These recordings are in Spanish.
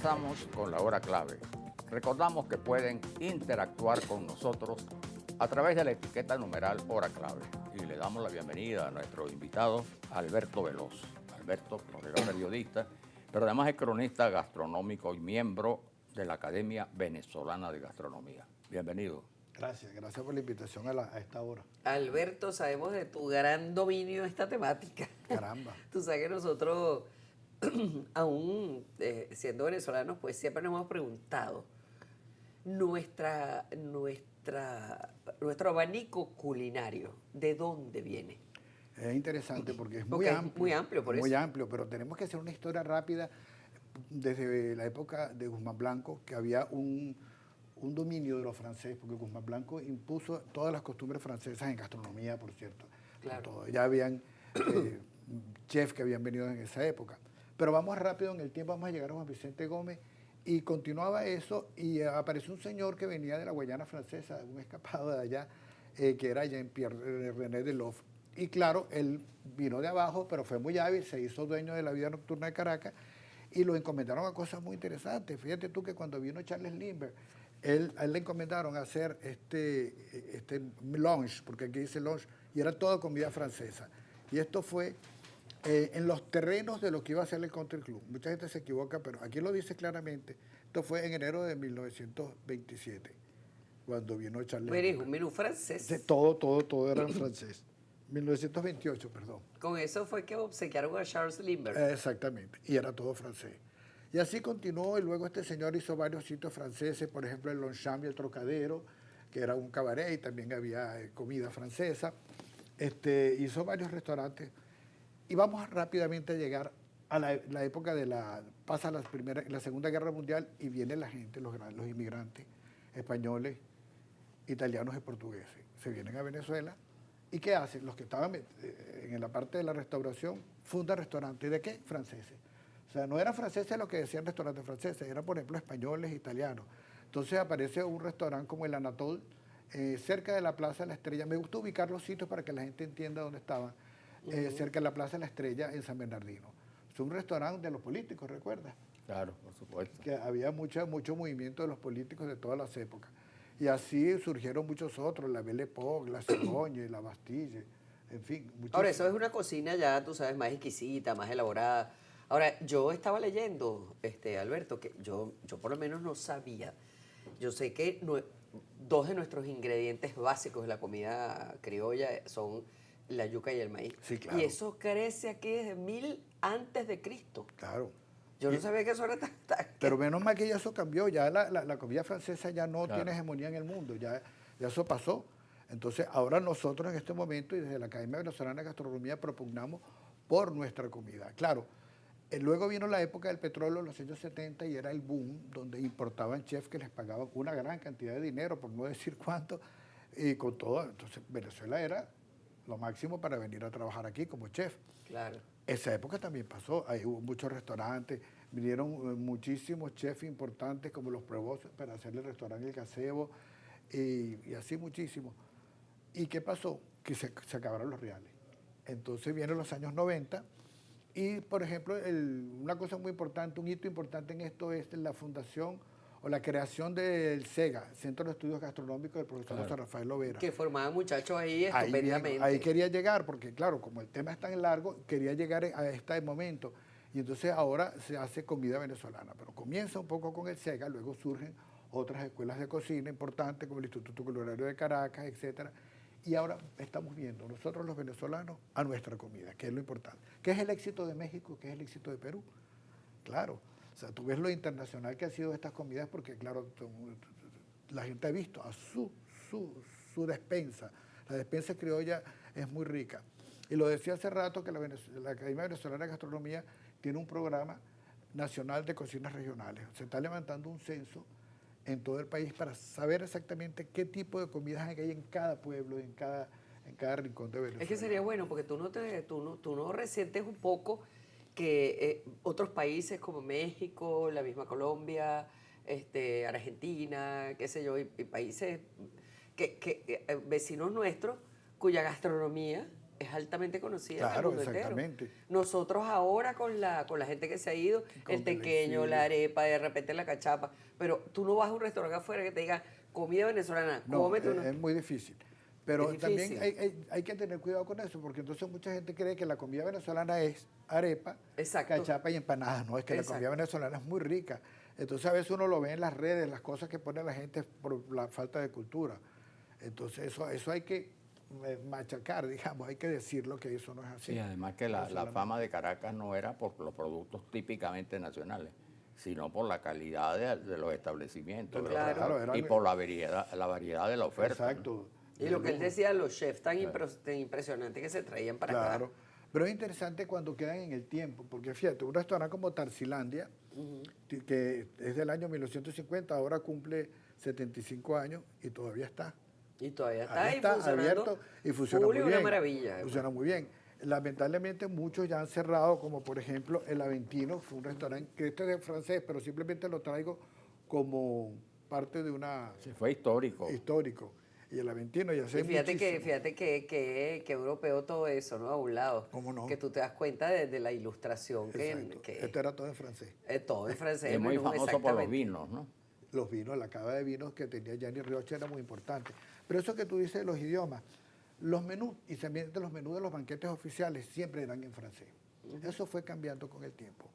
Comenzamos con la hora clave. Recordamos que pueden interactuar con nosotros a través de la etiqueta numeral hora clave. Y le damos la bienvenida a nuestro invitado, Alberto Veloz. Alberto, colega periodista, pero además es cronista gastronómico y miembro de la Academia Venezolana de Gastronomía. Bienvenido. Gracias por la invitación a esta hora. Alberto, sabemos de tu gran dominio de esta temática. Caramba. Tú sabes que nosotros, aún siendo venezolanos, pues siempre nos hemos preguntado nuestro abanico culinario, ¿de dónde viene? Es interesante porque es Porque es muy amplio, por muy eso. amplio, pero tenemos que hacer una historia rápida desde la época de Guzmán Blanco, que había un dominio de los franceses, porque Guzmán Blanco impuso todas las costumbres francesas en gastronomía, por cierto. Claro. Todo. Ya habían chefs que habían venido en esa época. Pero vamos rápido en el tiempo, vamos a llegar a Juan Vicente Gómez, y continuaba eso, y apareció un señor que venía de la Guayana francesa, un escapado de allá, que era Jean-Pierre René Delof. Y claro, él vino de abajo, pero fue muy hábil, se hizo dueño de la vida nocturna de Caracas, y lo encomendaron a cosas muy interesantes. Fíjate tú que cuando vino Charles Lindbergh, a él le encomendaron hacer este lunch, porque aquí dice lunch, y era toda comida francesa. Y esto fue en los terrenos de lo que iba a ser el Country Club. Mucha gente se equivoca, pero aquí lo dice claramente. Esto fue en enero de 1927, cuando vino Charles Eres Lindbergh. un menú francés. Todo era en francés. 1928, perdón. Con eso fue que obsequiaron a Charles Lindbergh. Exactamente, y era todo francés. Y así continuó, y luego este señor hizo varios sitios franceses, por ejemplo el Longchamp y el Trocadero, que era un cabaret y también había comida francesa. Hizo varios restaurantes. Y vamos rápidamente a llegar a la época pasa la Segunda Guerra Mundial y viene la gente, los inmigrantes españoles, italianos y portugueses. Se vienen a Venezuela. ¿Y qué hacen? Los que estaban en la parte de la restauración fundan restaurantes. ¿De qué? Franceses. O sea, no eran franceses los que decían restaurantes franceses, eran, por ejemplo, españoles, italianos. Entonces aparece un restaurante como el Anatole, cerca de la Plaza de la Estrella. Me gusta ubicar los sitios para que la gente entienda dónde estaban. Cerca de la Plaza de la Estrella, en San Bernardino. Es un restaurante de los políticos, ¿recuerdas? Claro, por supuesto. Que había mucho movimiento de los políticos de todas las épocas. Y así surgieron muchos otros, la Belle Époque, la Cigogne, la Bastille, en fin. Muchísimos. Ahora, eso es una cocina ya, tú sabes, más exquisita, más elaborada. Ahora, yo estaba leyendo, Alberto, que yo por lo menos no sabía. Yo sé que dos de nuestros ingredientes básicos de la comida criolla son la yuca y el maíz. Sí, claro. Y eso crece aquí desde 1000 antes de Cristo. Claro. Yo no sabía que eso era tan... Pero menos mal que ya eso cambió, ya la comida francesa ya no tiene hegemonía en el mundo, ya eso pasó. Entonces ahora nosotros en este momento y desde la Academia Venezolana de Gastronomía propugnamos por nuestra comida. Claro, luego vino la época del petróleo en los años 70 y era el boom donde importaban chefs que les pagaban una gran cantidad de dinero, por no decir cuánto, y con todo. Entonces Venezuela era lo máximo para venir a trabajar aquí como chef. Claro. Esa época también pasó, ahí hubo muchos restaurantes, vinieron muchísimos chefs importantes como los Prevost para hacerle el restaurante El Gazebo y así muchísimo. ¿Y qué pasó? Que se acabaron los reales. Entonces vienen los años 90 y, por ejemplo, una cosa muy importante, un hito importante en esto es la fundación o la creación del CEGA, Centro de Estudios Gastronómicos del profesor José Rafael Lovera. Que formaban muchachos ahí estupendamente. Ahí quería llegar, porque claro, como el tema es tan largo, quería llegar a este momento. Y entonces ahora se hace comida venezolana, pero comienza un poco con el CEGA, luego surgen otras escuelas de cocina importantes como el Instituto Culinario de Caracas, etcétera. Y ahora estamos viendo nosotros los venezolanos a nuestra comida, que es lo importante. ¿Qué es el éxito de México? ¿Qué es el éxito de Perú? Claro. O sea, tú ves lo internacional que han sido estas comidas porque, claro, la gente ha visto a su despensa. La despensa criolla es muy rica. Y lo decía hace rato que la Academia Venezolana de Gastronomía tiene un programa nacional de cocinas regionales. Se está levantando un censo en todo el país para saber exactamente qué tipo de comidas hay en cada pueblo, en cada rincón de Venezuela. Es que sería bueno porque tú no resientes un poco que otros países como México, la misma Colombia, Argentina, qué sé yo, y países vecinos nuestros cuya gastronomía es altamente conocida en el Claro, mundo exactamente. entero. Nosotros ahora con la gente que se ha ido, Con el el tequeño, exilio. la arepa, de repente la cachapa, pero tú no vas a un restaurante afuera que te diga comida venezolana, No, cómete es, una. es muy difícil. Pero Es también difícil. hay que tener cuidado con eso, porque entonces mucha gente cree que la comida venezolana es arepa, Exacto. cachapa y empanadas. No, es que la comida Exacto. venezolana es muy rica. Entonces a veces uno lo ve en las redes, las cosas que pone la gente por la falta de cultura. Entonces eso hay que machacar, digamos, hay que decirlo que eso no es así. Sí, además que la fama de Caracas no era por los productos típicamente nacionales, sino por la calidad de los establecimientos, ¿verdad? Claro, era Y por la variedad de la oferta, ¿no? exacto. Y lo que él decía, los chefs tan impresionantes que se traían para Claro. acá. Pero es interesante cuando quedan en el tiempo, porque fíjate, un restaurante como Tarsilandia, que es del año 1950, ahora cumple 75 años y todavía está. Y todavía está Ahí ahí está funcionando. abierto y funciona full muy y bien. una maravilla. además. Funciona muy bien. Lamentablemente muchos ya han cerrado, como por ejemplo el Aventino, fue un restaurante que este es francés, pero simplemente lo traigo como parte de una Sí, fue histórico. histórico. Y el Aventino ya sé Y fíjate muchísimo. que europeo todo eso, ¿no? A un lado. ¿Cómo no? Que tú te das cuenta de la ilustración Exacto. que Esto era todo en francés. todo en francés. Es muy menú, famoso por los exactamente. vinos, ¿no? Los vinos, la cava de vinos que tenía Gianni Riocha era muy importante. Pero eso que tú dices de los idiomas, los menús, y también los menús de los banquetes oficiales siempre eran en francés. Eso fue cambiando con el tiempo.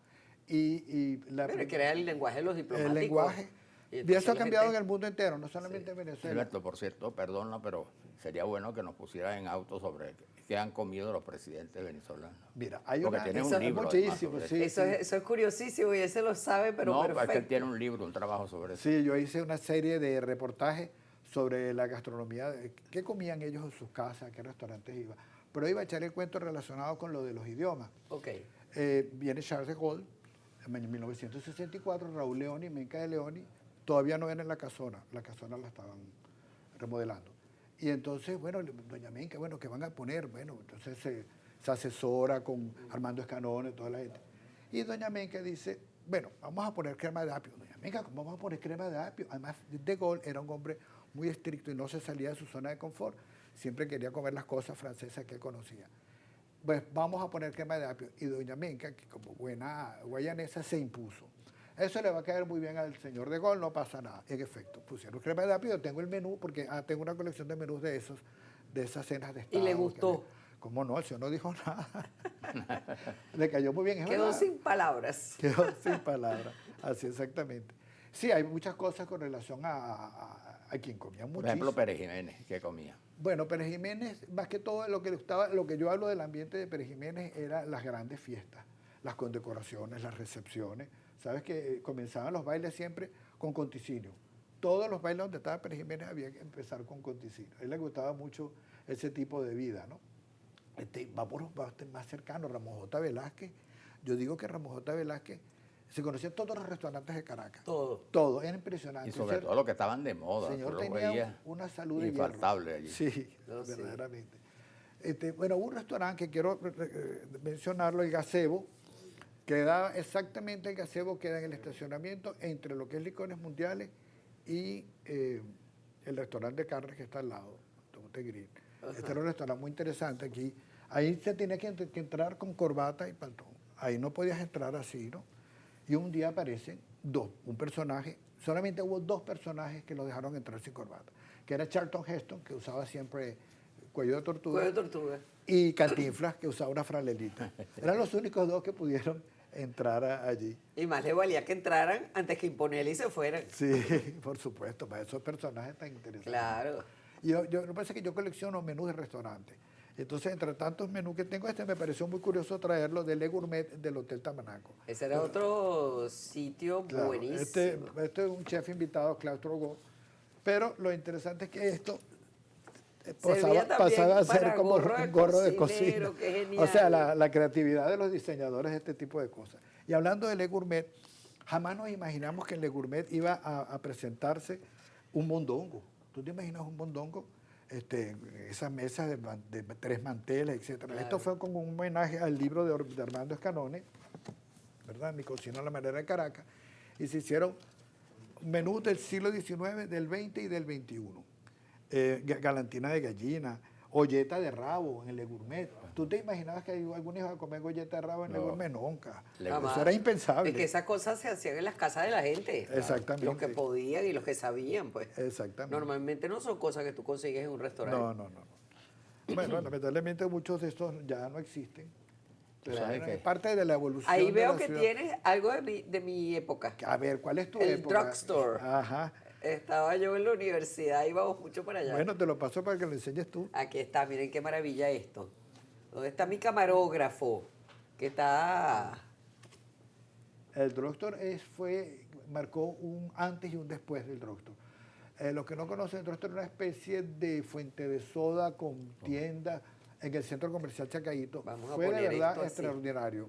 Pero que era el lenguaje de los diplomáticos. el lenguaje, Y y entonces eso ha la cambiado gente- en el mundo entero, no solamente en Venezuela. Alberto, por cierto, perdona, pero sería bueno que nos pusieras en auto sobre qué han comido los presidentes venezolanos. Mira, hay Porque una... tiene eso un es libro. muchísimo, además, sobre sí, Eso, sí. eso es curiosísimo y ese lo sabe, pero no, es que él perfecto. tiene un libro, un trabajo sobre eso. Sí, yo hice una serie de reportajes sobre la gastronomía, qué comían ellos en sus casas, a qué restaurantes iban. Pero iba a echar el cuento relacionado con lo de los idiomas. Ok. Viene Charles de Gaulle, en 1964, Raúl Leoni, Menca de Leoni, todavía no eran en la casona la estaban remodelando. Y entonces, bueno, doña Menca, bueno, ¿qué van a poner? Bueno, entonces se asesora con Armando Escanone, toda la gente. Y doña Menca dice, bueno, vamos a poner crema de apio. Doña Menca, ¿cómo vamos a poner crema de apio? Además, de Gaulle era un hombre muy estricto y no se salía de su zona de confort. Siempre quería comer las cosas francesas que él conocía. Pues vamos a poner crema de apio. Y doña Menca, que como buena guayanesa, se impuso. Eso le va a caer muy bien al señor de Gaulle, no pasa nada. En efecto, pusieron crema de apio. Yo tengo el menú, porque tengo una colección de menús de esas cenas de ¿Y estado. le gustó? ¿Cómo no? El señor no dijo nada. Le cayó muy bien. es Quedó verdad. sin palabras. Quedó sin palabras. Así exactamente. Sí, hay muchas cosas con relación a quien comía muchísimo. Por ejemplo, Pérez Jiménez, ¿qué comía? Bueno, Pérez Jiménez, más que todo lo que le gustaba, lo que yo hablo del ambiente de Pérez Jiménez era las grandes fiestas, las condecoraciones, las recepciones. Sabes que comenzaban los bailes siempre con conticinio. Todos los bailes donde estaba Pérez Jiménez había que empezar con conticinio. A él le gustaba mucho ese tipo de vida, ¿no? Vamos más cercano, Ramón J. Velázquez. Yo digo que Ramón J. Velázquez se conocía en todos los restaurantes de Caracas. Todo. Todo, era impresionante. Y sobre todo los que estaban de moda. El señor tú los tenía veías una salud de hierro. infaltable allí. Sí, No, sí. verdaderamente. Bueno, hubo un restaurante que quiero mencionarlo, el Gazebo, queda exactamente, el Gazebo queda en el estacionamiento entre lo que es Licores Mundiales y el restaurante de carnes que está al lado, Tomate Grill. Este era un restaurante muy interesante aquí. Ahí se tenía que entrar con corbata y pantón. Ahí no podías entrar así, ¿no? Y un día aparecen un personaje, solamente hubo dos personajes que lo dejaron entrar sin corbata, que era Charlton Heston, que usaba siempre cuello de tortuga, Cuello de tortuga. y Cantinflas, que usaba una franelita. Eran los únicos dos que pudieron entrar allí. Y más le valía que entraran antes que imponerle y se fueran. Sí, por supuesto, para esos personajes tan interesantes. Claro. Yo me parece que yo colecciono menús de restaurantes. Entonces, entre tantos menús que tengo, me pareció muy curioso traerlo de Le Gourmet del Hotel Tamanaco. Ese era otro sitio Claro, buenísimo. este es un chef invitado, Claude Trogo. Pero lo interesante es que esto Servía también pasaba a ser para como gorro de un gorro de cocinero, cocina. qué genial. O sea, la creatividad de los diseñadores de este tipo de cosas. Y hablando de Le Gourmet, jamás nos imaginamos que en Le Gourmet iba a presentarse un mondongo. ¿Tú te imaginas un mondongo? Esas mesas de 3 manteles, etc. Claro. Esto fue como un homenaje al libro de Armando Escanone, ¿verdad? Mi cocina a la manera de Caracas. Y se hicieron menús del siglo XIX, del XX y del XXI. Galantina de gallina, Olleta de rabo en Le Gourmet. ¿Tú te imaginabas que algún hijo iba a comer golleta de rabo en Le No. Gourmet? Nunca. Jamás. Eso era impensable. Es que esas cosas se hacían en las casas de la gente. Exactamente. Los que podían y los que sabían, pues. Exactamente. Normalmente no son cosas que tú consigues en un restaurante. No. Bueno, lamentablemente muchos de estos ya no existen. Tú sabes Es que parte de la evolución. Ahí de veo la que ciudad. tienes algo de mi época. A ver, ¿cuál es tu El época? drugstore. Ajá. Estaba yo en la universidad, íbamos mucho para allá. Bueno, te lo paso para que lo enseñes tú. Aquí está, miren qué maravilla esto. ¿Dónde está mi camarógrafo? Que está... El drugstore marcó un antes y un después del drugstore. Los que no conocen, el drugstore es una especie de fuente de soda con tienda en el centro comercial Chacaíto. Vamos a Fue de poner verdad esto así. extraordinario.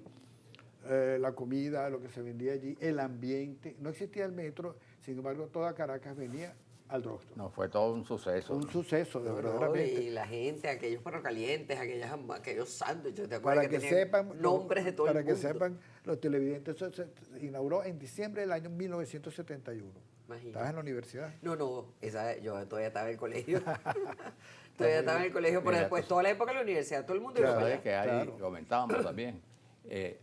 La comida, lo que se vendía allí, el ambiente. No existía el metro, sin embargo, toda Caracas venía al drugstore. no fue todo un suceso. Un suceso, de No, verdaderamente. y la gente, aquellos perros calientes, aquellos sándwiches, ¿te acuerdas Para que tenían sepan, nombres de todo el para que mundo? sepan los televidentes, eso se inauguró en diciembre del año 1971. Imagínate. ¿Estabas en la universidad? No, yo todavía estaba en el colegio. Todavía estaba en el colegio, pero Mira, después tú- toda la época en la universidad, todo el mundo iba Claro. para Sabes allá. que hay, Claro. comentábamos también,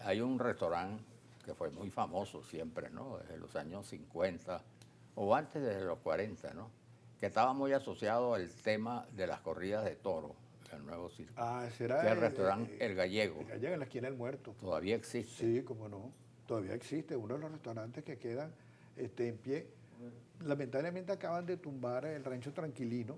hay un restaurante que fue muy famoso siempre, ¿no? Desde los años 50 o antes desde los 40, ¿no? Que estaba muy asociado al tema de las corridas de toro, el nuevo circo. Ah, ese era que es el restaurante El Gallego. El Gallego, en la esquina del Muerto. Todavía existe. Sí, cómo no. Todavía existe. Uno de los restaurantes que quedan en pie. Lamentablemente acaban de tumbar el Rancho Tranquilino,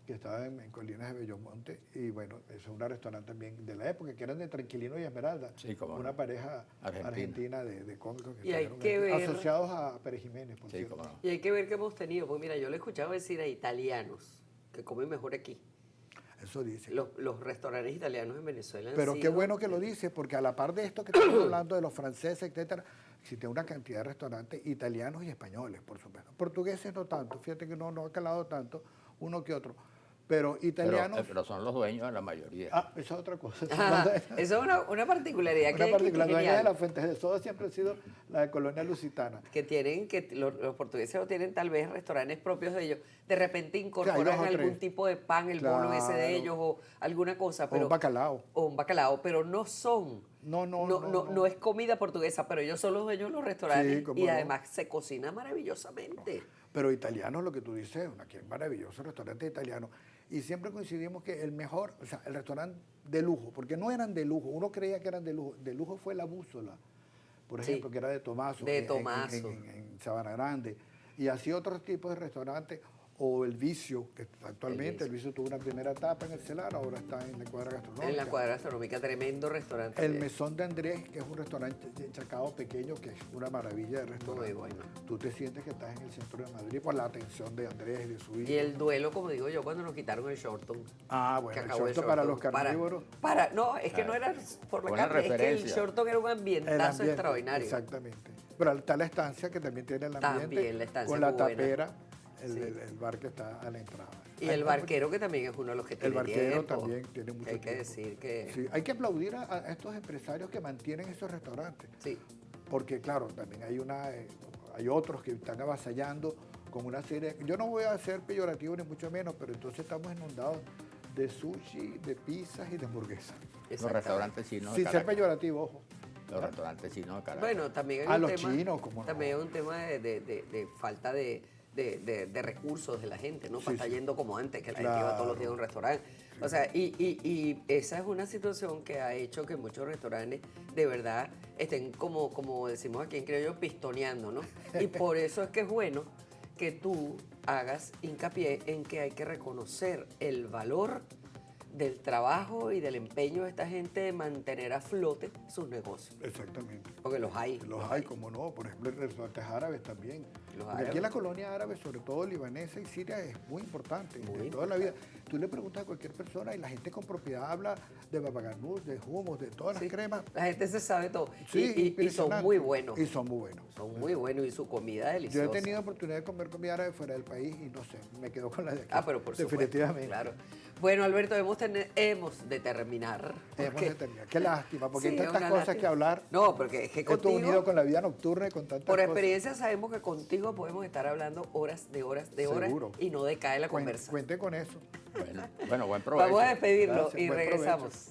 que estaba en Colinas de Bellomonte. Y bueno, eso es un restaurante también de la época, que eran de Tranquilino y Esmeralda. Sí, cómo una no. pareja Argentina. argentina de cómicos Y hay estuvieron que ver- asociados a Pérez Jiménez, por Sí, cierto. cómo no. Y hay que ver qué hemos tenido. Pues mira, yo le he escuchado decir a italianos que comen mejor aquí. Eso dice. Los restaurantes italianos en Venezuela han Pero qué sido- bueno que lo dice, porque a la par de esto que estamos hablando de los franceses, etcétera, existe una cantidad de restaurantes italianos y españoles, por supuesto. Portugueses no tanto, fíjate que no ha calado tanto uno que otro. Pero italianos... Pero son los dueños de la mayoría. esa es otra cosa. Ajá, eso es una particularidad que Una hay aquí, particular que dueña de genial. las fuentes de soda siempre ha sido la de Colonia Lusitana. Que tienen, los portugueses no tienen tal vez restaurantes propios de ellos. De repente dos incorporan o tres. algún tipo de pan, el bolo ese de Claro. ellos o alguna cosa. O Pero, un bacalao. O un bacalao, pero no son. No. Es comida portuguesa, pero ellos son los dueños de los restaurantes Sí, cómo y no. además se cocina maravillosamente. Pero italianos, lo que tú dices, aquí es maravilloso, restaurante italiano. Y siempre coincidimos que el mejor, o sea, el restaurante de lujo, porque no eran de lujo, uno creía que eran de lujo fue la Bússola, por Sí, ejemplo, que era de Tomaso, de Tomaso. en Sabana Grande, y así otros tipos de restaurantes, o el Vicio, que actualmente el Vicio tuvo una primera etapa en el Celar, ahora está en la cuadra gastronómica. En la cuadra gastronómica, tremendo restaurante. El Mesón de Andrés, que es un restaurante de Chacao pequeño, que es una maravilla de restaurante. Muy bueno. Tú te sientes que estás en el centro de Madrid por la atención de Andrés y de su hijo. Y el duelo, como digo yo, cuando nos quitaron el Shorton. Ah, que bueno, el acabó shorto para los Shorton. carnívoros. No, es que no era por la Buena carne, es que el referencia. Shorton era un El ambientazo ambiente, extraordinario. Exactamente. Pero está la estancia que también tiene el ambiente. También la estancia con la muy buena. tapera, Sí. el bar que está a la entrada. Y el barquero, que también es uno de los que tiene barquero tiempo. también tiene mucho Hay que tiempo. decir que... Sí, hay que aplaudir a estos empresarios que mantienen esos restaurantes. Sí. Porque, claro, también hay otros que están avasallando con una serie. Yo no voy a ser peyorativo ni mucho menos, pero entonces estamos inundados de sushi, de pizzas y de hamburguesas. Los exactamente. restaurantes chinos de Sin ser Caracas. peyorativo, ojo. Los restaurantes chinos de Caracas. Bueno, también hay A un los tema... chinos, ¿cómo no? También hay un tema de falta de recursos de la gente, ¿no? Sí, Para estar sí. yendo como antes, que la gente iba todos los días a un restaurante. O sea, y esa es una situación que ha hecho que muchos restaurantes de verdad estén como decimos aquí en criollo, pistoneando, ¿no? Y por eso es que es bueno que tú hagas hincapié en que hay que reconocer el valor del trabajo y del empeño de esta gente de mantener a flote sus negocios. Exactamente. Porque los hay. Los hay, como no, por ejemplo, en restaurantes árabes también. Los Porque aquí árabes. en la colonia árabe, sobre todo libanesa y siria, es muy importante. Muy de toda la vida. Tú le preguntas a cualquier persona y la gente con propiedad habla de babaganús, de humos, de todas Sí, las cremas. La gente se sabe todo. Sí, y son impresionante. muy buenos. Y son muy buenos. Son muy buenos y su comida es Yo deliciosa. he tenido oportunidad de comer comida árabe fuera del país y no sé, me quedo con la de aquí. Pero por supuesto. Definitivamente. Claro. Bueno, Alberto, hemos de terminar. Hemos porque- de terminar. Qué lástima, porque Sí, hay tantas una cosas lástima. que hablar. No, porque es que Esto contigo, unido con la vida nocturna y con tantas por cosas. experiencia, sabemos que contigo podemos estar hablando horas de horas Seguro. y no decae la Cuen- conversa. Cuente con eso. Bueno, buen provecho. Vamos a despedirlo Gracias, y buen provecho. regresamos.